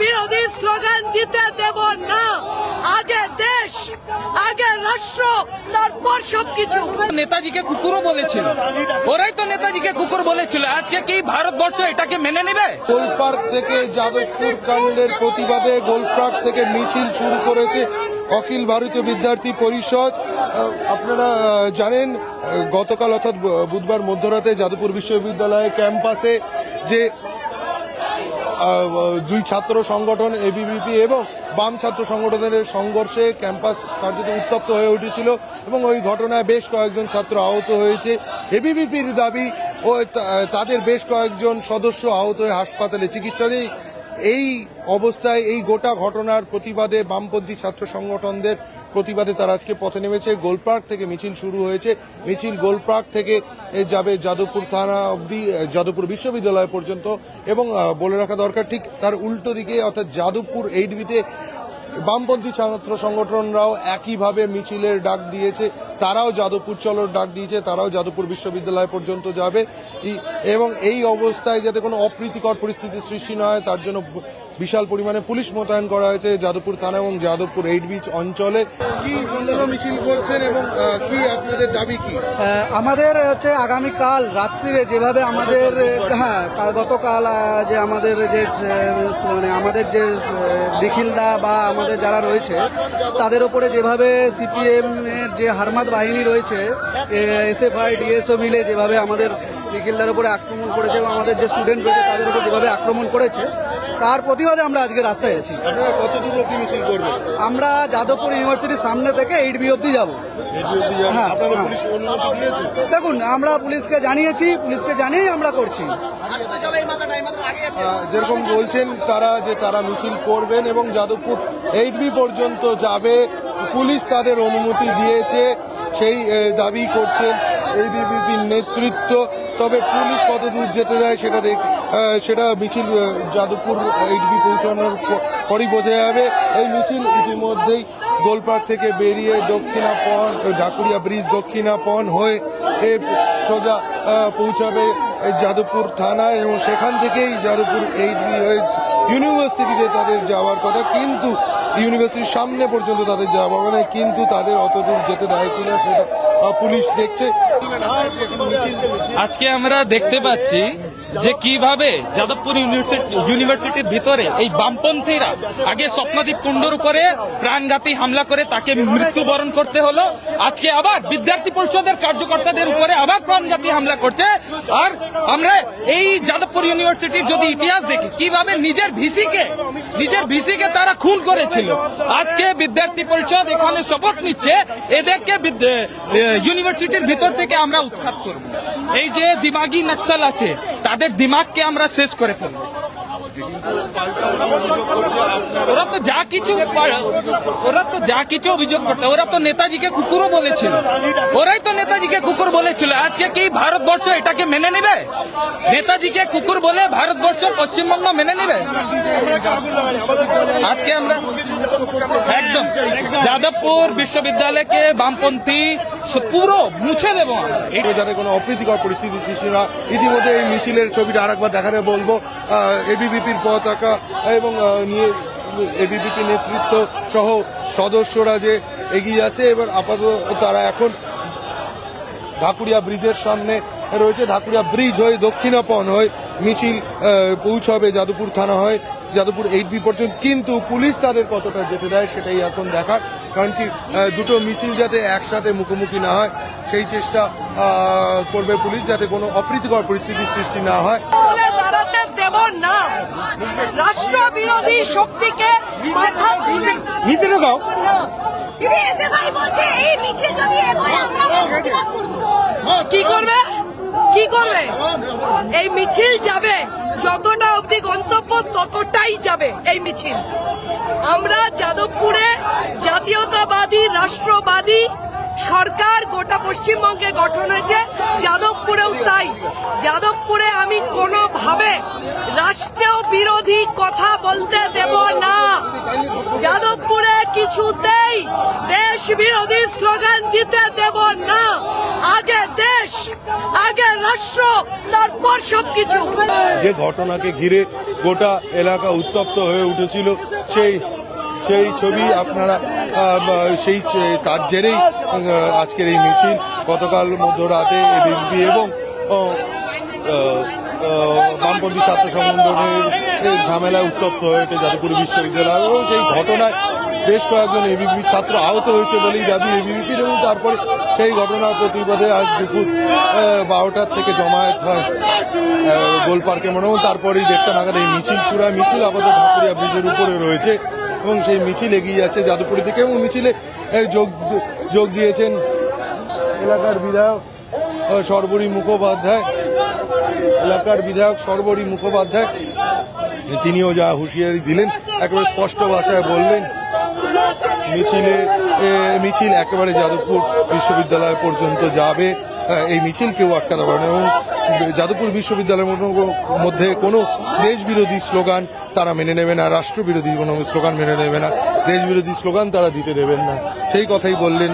বিরোধী স্লোগান দিতে দেব না। আগে দেশ, আগে রাষ্ট্র, তারপর সবকিছু। নেতাজিকে কুকুরও বলেছিল, ওরাই তো নেতাজিকে কুকুর বলেছিল। আজকে কি ভারতবর্ষ এটাকে মেনে নেবে? গোলপার্ক থেকে যাদবপুর কাণ্ডের প্রতিবাদে গোলপার্ক থেকে মিছিল শুরু করেছে অখিল ভারতীয় বিদ্যার্থী পরিষদ। আপনারা জানেন গতকাল অর্থাৎ বুধবার মধ্যরাতে যাদবপুর বিশ্ববিদ্যালয় ক্যাম্পাসে যে দুই ছাত্র সংগঠন এবিভিপি এবং বাম ছাত্র সংগঠনের সংঘর্ষে ক্যাম্পাস কার্যত উত্তপ্ত হয়ে উঠেছিল এবং ওই ঘটনায় বেশ কয়েকজন ছাত্র আহত হয়েছে। এবিভিপির দাবি ও তাদের বেশ কয়েকজন সদস্য আহত হয়ে হাসপাতালে চিকিৎসা নেই। এই অবস্থায় এই গোটা ঘটনার প্রতিবাদে বামপন্থী ছাত্র সংগঠনদের প্রতিবাদে তারা আজকে পথে নেমেছে। গোলপার্ক থেকে মিছিল শুরু হয়েছে। মিছিল গোলপার্ক থেকে যাবে যাদবপুর থানা অবধি, যাদবপুর বিশ্ববিদ্যালয় পর্যন্ত। এবং বলে রাখা দরকার, ঠিক তার উল্টো দিকে অর্থাৎ যাদবপুর 8বিতে বামপন্থী ছাত্র সংগঠনরাও একইভাবে মিছিলের ডাক দিয়েছে। তারাও যাদবপুর চলোর ডাক দিয়েছে, তারাও যাদবপুর বিশ্ববিদ্যালয় পর্যন্ত যাবে। এবং এই অবস্থায় যাতে কোনো অপ্রীতিকর পরিস্থিতি সৃষ্টি না হয় তার জন্য বিশাল পরিমাণে পুলিশ মোতায়েন করা হয়েছে যাদবপুর থানা এবং যাদবপুর 8বি অঞ্চলে। কি জন্য মিছিল করছেন এবং কি আপনাদের দাবি কি? আমাদের হচ্ছে আগামীকাল রাত্রিরে যেভাবে আমাদের গতকাল যে আমাদের যে মানে আমাদের যে নিখিলদা বা আমাদের যারা রয়েছে তাদের উপরে যেভাবে সিপিএম এর যে হারমাদ বাহিনী রয়েছে, এসএফআই ডিএসও মিলে যেভাবে আমাদের নিখিলদার উপরে আক্রমণ করেছে এবং আমাদের যে স্টুডেন্ট রয়েছে তাদের উপর যেভাবে আক্রমণ করেছে তার প্রতিবাদে আমরা আজকে রাস্তায় আছি। আপনারা কত দূর অবধি মিছিল করবেন? আমরা যাদবপুর ইউনিভার্সিটির সামনে থেকে 8বি অবধি যাবো। দেখুন, আমরা পুলিশকে জানিয়ে আমরা করছি। যেরকম বলছেন তারা যে তারা মিছিল করবেন এবং যাদবপুর 8বি পর্যন্ত যাবে, পুলিশ তাদের অনুমতি দিয়েছে, সেই দাবি করছেন এবিভিপির নেতৃত্ব। তবে পুলিশ কত দূর যেতে দেয় সেটা মিছিল যাদবপুর 8বি পৌঁছানোর পরই বোঝা যাবে। এই মিছিল ইতিমধ্যেই গোলপার্ক থেকে বেরিয়ে দক্ষিণাপন, ঢাকুরিয়া ব্রিজ দক্ষিণাপন হয়ে সোজা পৌঁছাবে যাদবপুর থানায় এবং সেখান থেকেই যাদবপুর 8বি হয়ে ইউনিভার্সিটিতে তাদের যাওয়ার কথা, কিন্তু ইউনিভার্সিটির সামনে পর্যন্ত তাদের যাওয়ার কথা, কিন্তু তাদের অত দূর যেতে দেয় কিনা সেটা পুলিশ দেখছে। আজকে আমরা দেখতে পাচ্ছি যে কিভাবে যাদবপুর ইউনিভার্সিটির ভিতরে এই বামপন্থীরা আগে স্বপ্নদীপ কুণ্ডুর উপরে প্রাণঘাতী হামলা করে তাকে মৃত্যুবরণ করতে হলো, আজকে আবার বিদ্যার্থী পরিষদের কার্যকর্তাদের উপরে আবার প্রাণঘাতী হামলা করছে। আর আমরা এই যাদবপুর ইউনিভার্সিটির যদি ইতিহাস দেখি কিভাবে নিজের ভিসিকে তারা খুন করেছিল, আজকে বিদ্যার্থী পরিষদ এখানে শপথ নিচ্ছে এদেরকে ইউনিভার্সিটির ভিতর থেকে আমরা উৎখাত করব। এই যে দিমাগি নকশাল আছে তাদের দিমাগকে আমরা শেষ করে ফেলবো। ওরা তো যা কিছু অভিযোগ করতে, ওরা তো নেতাজিকে কুকুরও বলেছিল, ওরাই তো নেতাজিকে কুকুর বলেছিল। আজকে কি ভারতবর্ষ এটাকে মেনে নেবে? নেতাজিকে কুকুর বলে ভারতবর্ষ পশ্চিমবঙ্গ মেনে নেবে? আজকে আমরা একদম যাদবপুর বিশ্ববিদ্যালয়কে বামপন্থী পুরো মুছে দেবো যাতে কোনো অপ্রীতিকর পরিস্থিতি সৃষ্টি না। ইতিমধ্যে এই মিছিলের ছবিটা আরেকবার দেখাতে বলবো। এবিভিপির পতাকা এবং নিয়ে এবিভিপি নেতৃত্ব সহ সদস্যরা যে এগিয়ে যাচ্ছে। এবার আপাতত তারা এখন ঢাকুরিয়া ব্রিজের সামনে রয়েছে। ঢাকুরিয়া ব্রিজ হয়ে দক্ষিণাপন হয়ে মিছিল পৌঁছাবে যাদবপুর থানা হয় যাদবপুর 8বি পর্যন্ত, কিন্তু পুলিশ তাদের কতটা যেতে দেয় সেটাই এখন দেখার। কারণ কি দুটো মিছিল যাতে একসাথে মুখোমুখি না হয় সেই চেষ্টা করবে পুলিশ, যাতে কোনো অপ্রীতিকর পরিস্থিতির সৃষ্টি না হয়। দাঁড়াতে দেব না, রাষ্ট্র বিরোধী শক্তিকে মাথা নিতে ঢোকাও। কি করবে? এই মিছিল যাবে যতটা অবধি গন্তব্য ততটাই যাবে এই মিছিল। আমরা যাদবপুরে জাতীয়তাবাদী রাষ্ট্রবাদী সরকার গোটা পশ্চিমবঙ্গে গঠন হয়েছে, যাদবপুরেও তাই। যাদবপুরে আমি কোনোভাবে রাষ্ট্র বিরোধী কথা বলতে দেব না। যাদবপুরে কিছুতেই দেশ বিরোধী স্লোগান দিতে দেব না। আগে দেশ, আগে রাষ্ট্র, তারপর সবকিছু। যে ঘটনাকে ঘিরে গোটা এলাকা উত্তপ্ত হয়ে উঠেছিল। সেই ছবি আপনারা তার জেরেই আজকের এই মিছিল। গতকাল মধ্যরাতে এবিভিপি এবং বামপন্থী ছাত্র সংগঠনের ঝামেলায় উত্তপ্ত হয়ে ওঠে যাদবপুর বিশ্ববিদ্যালয়, এবং সেই ঘটনায় বেশ কয়েকজন এবিভিপি ছাত্র আহত হয়েছে বলেই দাবি এবিভিপির। এবং তারপরে সেই ঘটনার প্রতিবাদে আজ দুপুর 12টার থেকে জমায়েত হয় গোল পার্কে মনে, এবং তারপরেই 1টা নাগাদ এই মিছিল ছুড়ায়। মিছিল আপাতত ঢাকুরিয়া ব্রিজের উপরে রয়েছে এবং সেই মিছিল এগিয়ে যাচ্ছে যাদবপুরের দিকে, এবং মিছিলে যোগ দিয়েছেন এলাকার বিধায়ক সর্বরী মুখোপাধ্যায়। তিনিও যা হুঁশিয়ারি দিলেন, একেবারে স্পষ্ট ভাষায় বললেন মিছিল একেবারে যাদবপুর বিশ্ববিদ্যালয় পর্যন্ত যাবে, এই মিছিল কেউ আটকাতে পারে না। এবং যাদবপুর বিশ্ববিদ্যালয়ের মধ্যে কোনো দেশবিরোধী স্লোগান তারা মেনে নেবে না, রাষ্ট্রবিরোধী কোনো স্লোগান মেনে নেবে না, দেশবিরোধী স্লোগান তারা দিতে দেবেন না, সেই কথাই বললেন।